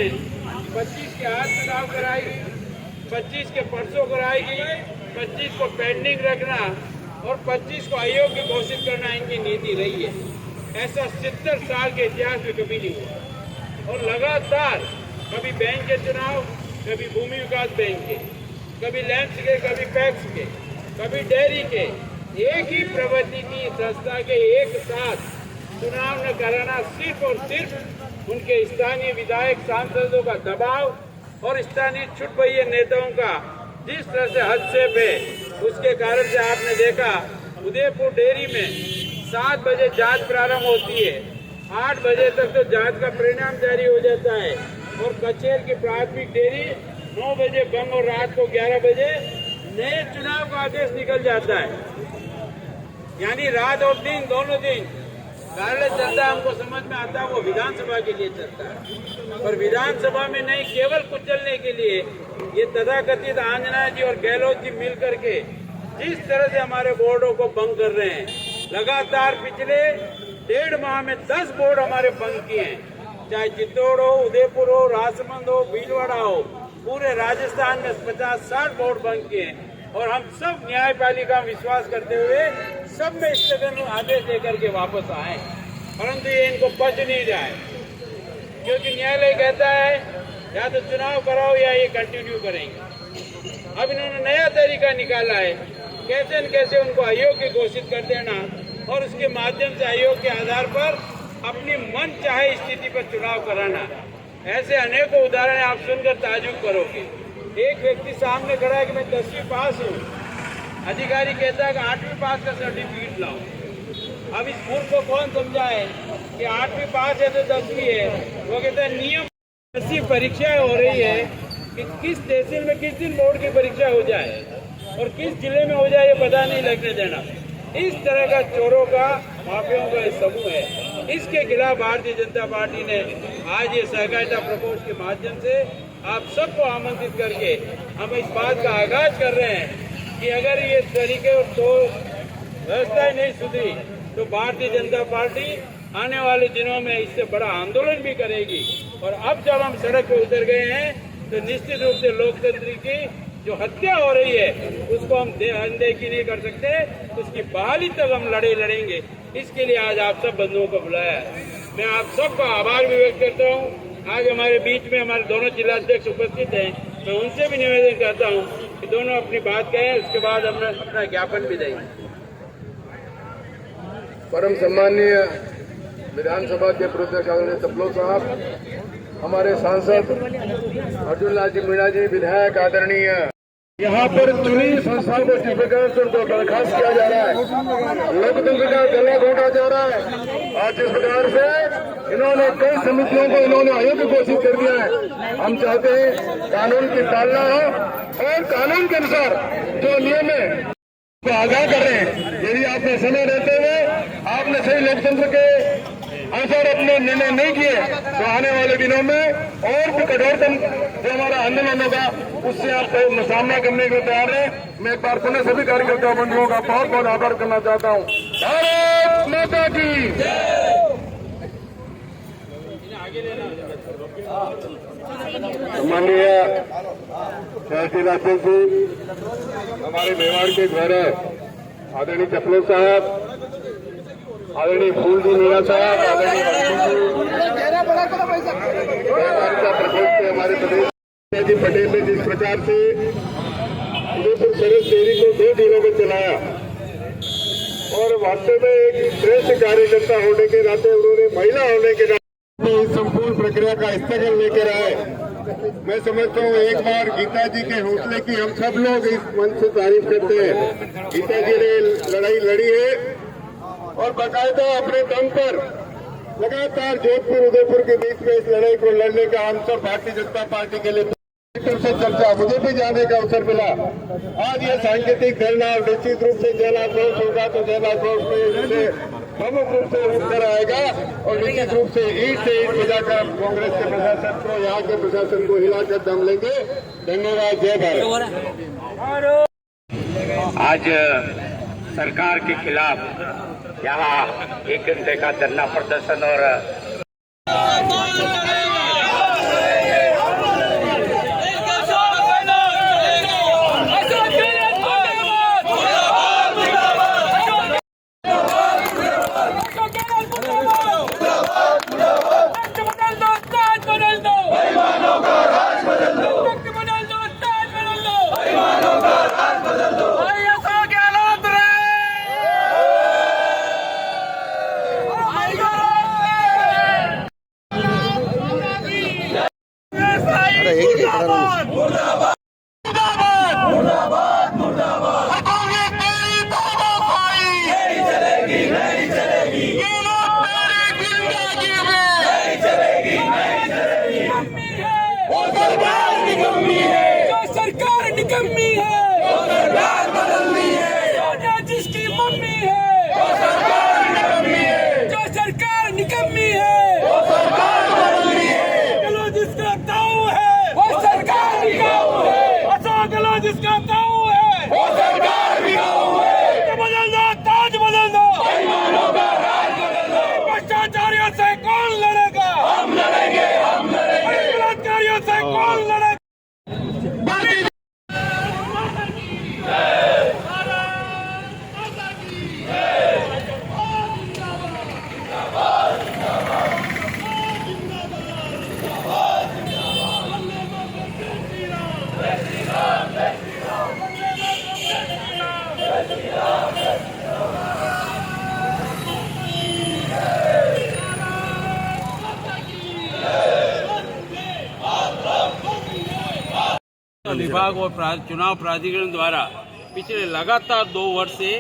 25 के आज चुनाव कराएगी, 25 के परसों कराएगी, 25 को पेंडिंग रखना और 25 को अयोग्य घोषित करना इनकी नीति रही है। ऐसा 70 साल के इतिहास में कभी नहीं हुआ। और लगातार कभी बैंक के चुनाव, कभी भूमि विकास बैंक के, कभी लैंड्स के, कभी पैक्स के, कभी डेयरी के, एक ही प्रवृत्ति की संस्था के एक साथ चुनाव न कराना सिर्फ और सिर्फ उनके स्थानीय विधायक सांसदों का दबाव और स्थानीय छुटभइये नेताओं का जिस तरह से हस्तक्षेप है, उसके कारण से आपने देखा उदयपुर डेयरी में 7 बजे जांच प्रारंभ होती है, 8 बजे तक तो जांच का परिणाम जारी हो जाता है और कचेर की प्राथमिक डेयरी 9 बजे बंद और रात को 11 बजे नए चुनाव का आदेश निकल जाता है। यानी रात और दिन दोनों दिन कार्यालय चलता है। हमको समझ में आता है वो विधानसभा के लिए चलता है, और विधानसभा में नहीं केवल कुचलने के लिए ये तथाकथित आंजना जी और गहलोत जी मिल करके जिस तरह से हमारे बोर्डों को भंग कर रहे हैं। लगातार पिछले 1.5 माह में 10 बोर्ड हमारे भंग किए हैं, चाहे चित्तौड़ हो, उदयपुर हो, राजसमंद हो, भीलवाड़ा हो, पूरे राजस्थान में 50-60 बोर्ड भंग किए हैं। और हम सब न्यायपालिका में विश्वास करते हुए सब में स्थगन आदेश लेकर के वापस आए, परंतु ये इनको पच नहीं रहा है, क्योंकि न्यायालय कहता है या तो चुनाव कराओ या ये कंटिन्यू करेंगे। अब इन्होंने नया तरीका निकाला है, कैसे न कैसे उनको अयोग्य घोषित कर देना और उसके माध्यम से आयोग के आधार पर अपनी मन चाहे स्थिति पर चुनाव कराना। ऐसे अनेकों उदाहरण आप सुनकर ताजुब करोगे। एक व्यक्ति सामने खड़ा है कि मैं 10वीं पास हूँ, अधिकारी कहता है कि 8वीं पास का सर्टिफिकेट लाओ। अब इस मूर्ख को कौन समझाए कि 8वीं पास है तो 10वीं है। वो कहता है नियम ऐसी परीक्षाएं हो रही है कि किस तहसील में किस दिन बोर्ड की परीक्षा हो जाए और किस जिले में हो जाए ये पता नहीं लगने देना। इस तरह का चोरों का, माफियाओं का समूह है। इसके खिलाफ भारतीय जनता पार्टी ने आज ये सहकारिता प्रकोष्ठ के माध्यम से आप सबको आमंत्रित करके हम इस बात का आगाज कर रहे हैं कि अगर ये तरीके और तो व्यवस्थाएं नहीं सुधरी तो भारतीय जनता पार्टी आने वाले दिनों में इससे बड़ा आंदोलन भी करेगी। और अब जब हम सड़क पे उतर गए हैं तो निश्चित रूप से लोकतंत्र की जो हत्या हो रही है उसको हम अनदेखी नहीं कर सकते। उसकी बहाली तक हम लड़ेंगे। इसके लिए आज आप सब बंधुओं को बुलाया है। मैं आप सबका आभार भी व्यक्त करता हूँ। आज हमारे बीच में हमारे दोनों जिलाध्यक्ष उपस्थित हैं। मैं उनसे भी निवेदन करता हूँ कि दोनों अपनी बात कहें, उसके बाद हम अपना ज्ञापन भी देंगे। परम सम्मानीय विधानसभा के पूर्वाध्यक्ष आदरणीय तपलोक साहब, हमारे सांसद अर्जुन लाल जी मीणा जी, विधायक आदरणीय, यहाँ पर चुनी संस्थाओं को जिस प्रकार से उनको बर्खास्त किया जा रहा है, लोकतंत्र का गला घोटा जा रहा है। आज जिस प्रकार से इन्होंने कई समितियों को इन्होंने अयोग्य घोषित कर दिया है। हम चाहते हैं कानून की पालना हो और कानून के अनुसार जो नियम है को आगाह कर रहे हैं। यदि आपने समय रहते हुए आपने सही लोकतंत्र के अनुसार अपने निर्णय नहीं किए तो आने वाले दिनों में और भी कठोरतम जो हमारा आंदोलन होगा उससे आप सामना करने के लिए तैयार है। मैं एक बार पुनः सभी कार्यकर्ता बंधुओं का बहुत बहुत आभार करना चाहता हूँ। भारत माता की माननीय तहसीलदार जी, हमारे मेवाड़ के गौरव आदरणीय तपलोक साहब, आदरणीय फूल जी मीणा साहब, आदरणीय प्रकोष्ठ के हमारे प्रदेश जी पटेल ने जिस प्रकार से उदयपुर सरस डेयरी को 2 दिनों में चलाया और वास्तव में एक श्रेष्ठ कार्यकर्ता होने के नाते उन्होंने महिला होने के नाते इस संपूर्ण प्रक्रिया का स्थगन लेकर आए। मैं समझता हूँ एक बार गीता जी के हौसले की हम सब लोग इस मंच से तारीफ करते हैं। गीता जी ने लड़ाई लड़ी है और बाकायदा अपने दम पर लगातार जोधपुर उदयपुर के बीच में इस लड़ाई को लड़ने का हम सब भारतीय जनता पार्टी के लिए से चर्चा मुझे भी जाने का अवसर मिला। आज यह सांकेतिक धरना निश्चित रूप से जलाक्रोश होगा तो जलाक्रोश में प्रमुख रूप से उठकर आएगा और निश्चित रूप से ईट से ईट बजाकर कांग्रेस के प्रशासन को, यहाँ के प्रशासन को हिलाकर दम लेंगे। धन्यवाद। जय भारत। आज सरकार के खिलाफ यहाँ 1 घंटे का धरना प्रदर्शन और कौन लड़ेगा? हम लड़ेंगे, हम लड़ेंगे। बलात्कारियों से कौन लड़ेगा? विभाग और चुनाव प्राधिकरण द्वारा पिछले लगातार 2 वर्ष से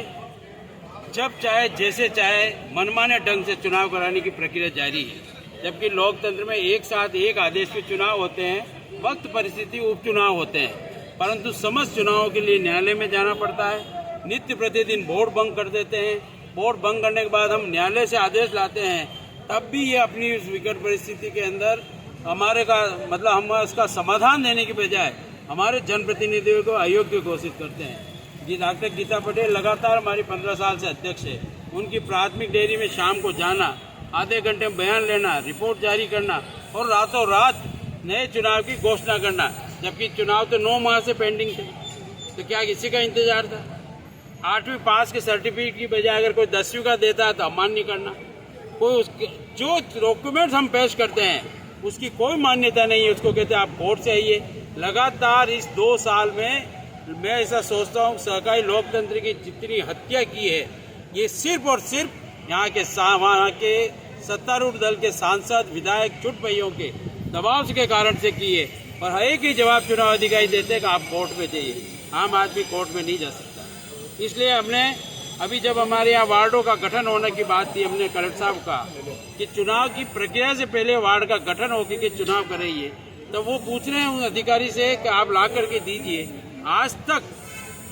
जब चाहे जैसे चाहे मनमाने ढंग से चुनाव कराने की प्रक्रिया जारी है। जबकि लोकतंत्र में एक साथ एक आदेश पे चुनाव होते हैं, वक्त परिस्थिति उपचुनाव होते हैं, परंतु समस्त चुनावों के लिए न्यायालय में जाना पड़ता है। नित्य प्रतिदिन वोट भंग कर देते हैं। वोट भंग करने के बाद हम न्यायालय से आदेश लाते हैं, तब भी ये अपनी उस विकट परिस्थिति के अंदर हम इसका समाधान देने की बजाय हमारे जनप्रतिनिधियों को अयोग्य घोषित करते हैं। डॉक्टर गीता पटेल लगातार हमारी 15 साल से अध्यक्ष है। उनकी प्राथमिक डेयरी में शाम को जाना, आधे घंटे में बयान लेना, रिपोर्ट जारी करना और रातों रात नए चुनाव की घोषणा करना, जबकि चुनाव तो 9 माह से पेंडिंग थे। तो क्या किसी का इंतजार था? 8वीं पास के सर्टिफिकेट की बजाय अगर कोई 10वीं का देता है तो अमान्य करना। कोई उसके जो डॉक्यूमेंट्स हम पेश करते हैं उसकी कोई मान्यता नहीं है, उसको कहते हैं आप कोर्ट से आइए। लगातार इस 2 साल में मैं ऐसा सोचता हूँ सहकारी लोकतंत्र की जितनी हत्या की है ये सिर्फ और सिर्फ यहाँ के सत्तारूढ़ दल के सांसद विधायक चुटपैयों के दबाव के कारण से की है। और एक ही जवाब चुनाव अधिकारी देते हैं कि आप कोर्ट में जाइए। आम आदमी कोर्ट में नहीं जा सकता। इसलिए हमने अभी जब हमारे यहाँ वार्डों का गठन होने की बात थी, हमने कलेक्टर साहब का कि चुनाव की प्रक्रिया से पहले वार्ड का गठन होकर के चुनाव कराइए, तो वो पूछ रहे हैं उन अधिकारी से कि आप ला करके दीजिए। आज तक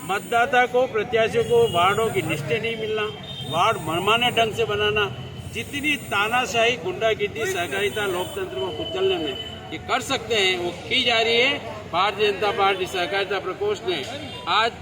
मतदाता को, प्रत्याशियों को वार्डों की लिस्टें नहीं मिलना, वार्ड मनमाने ढंग से बनाना, जितनी तानाशाही गुंडागिर्दी सहकारिता लोकतंत्र को कुचलने में ये कर सकते हैं वो की जा रही है। भारतीय जनता पार्टी सहकारिता प्रकोष्ठ ने आज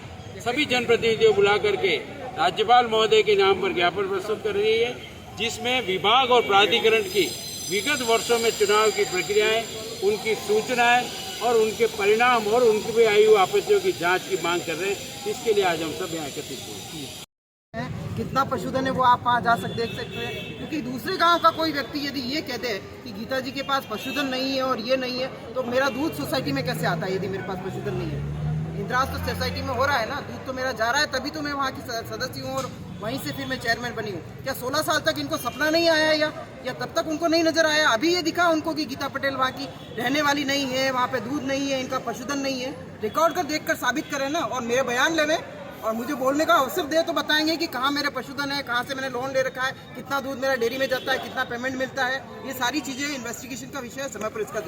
सभी जनप्रतिनिधियों बुला करके राज्यपाल महोदय के नाम पर ज्ञापन प्रस्तुत कर रही है, जिसमें विभाग और प्राधिकरण की विगत वर्षों में चुनाव की प्रक्रियाएं, उनकी सूचनाएं और उनके परिणाम और उनकी भी आई हुई आपत्तियों की जांच की मांग कर रहे हैं। इसके लिए आज हम सब यहाँ एकत्रित हुए। कितना पशुधन है वो आप वहाँ जा देख सकते हैं, क्योंकि दूसरे गांव का कोई व्यक्ति यदि ये कहते हैं कि गीता जी के पास पशुधन नहीं है और ये नहीं है, तो मेरा दूध सोसाइटी में कैसे आता है यदि मेरे पास पशुधन नहीं है? इंदिराज तो सोसाइटी में हो रहा है ना, दूध तो मेरा जा रहा है, तभी तो मैं वहाँ की सदस्य हूँ और वहीं से फिर मैं चेयरमैन बनी हूँ। क्या 16 साल तक इनको सपना नहीं आया या तब तक उनको नहीं नजर आया? अभी ये दिखा उनको कि गीता पटेल वहाँ की रहने वाली नहीं है, वहाँ पे दूध नहीं है, इनका पशुधन नहीं है। रिकॉर्ड कर देख कर साबित करें ना, और मेरे बयान लेवे और मुझे बोलने का अवसर दे तो बताएंगे कि कहाँ मेरे पशुधन है, कहाँ से मैंने लोन ले रखा है, कितना दूध मेरा डेयरी में जाता है, कितना पेमेंट मिलता है। ये सारी चीजें इन्वेस्टिगेशन का विषय है, समय पर इसका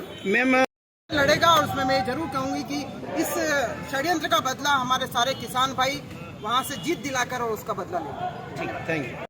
लड़ेगा। और उसमें मैं जरूर कहूंगी कि इस षड्यंत्र का बदला हमारे सारे किसान भाई वहां से जीत दिलाकर और उसका बदला लेंगे। ठीक, थैंक यू।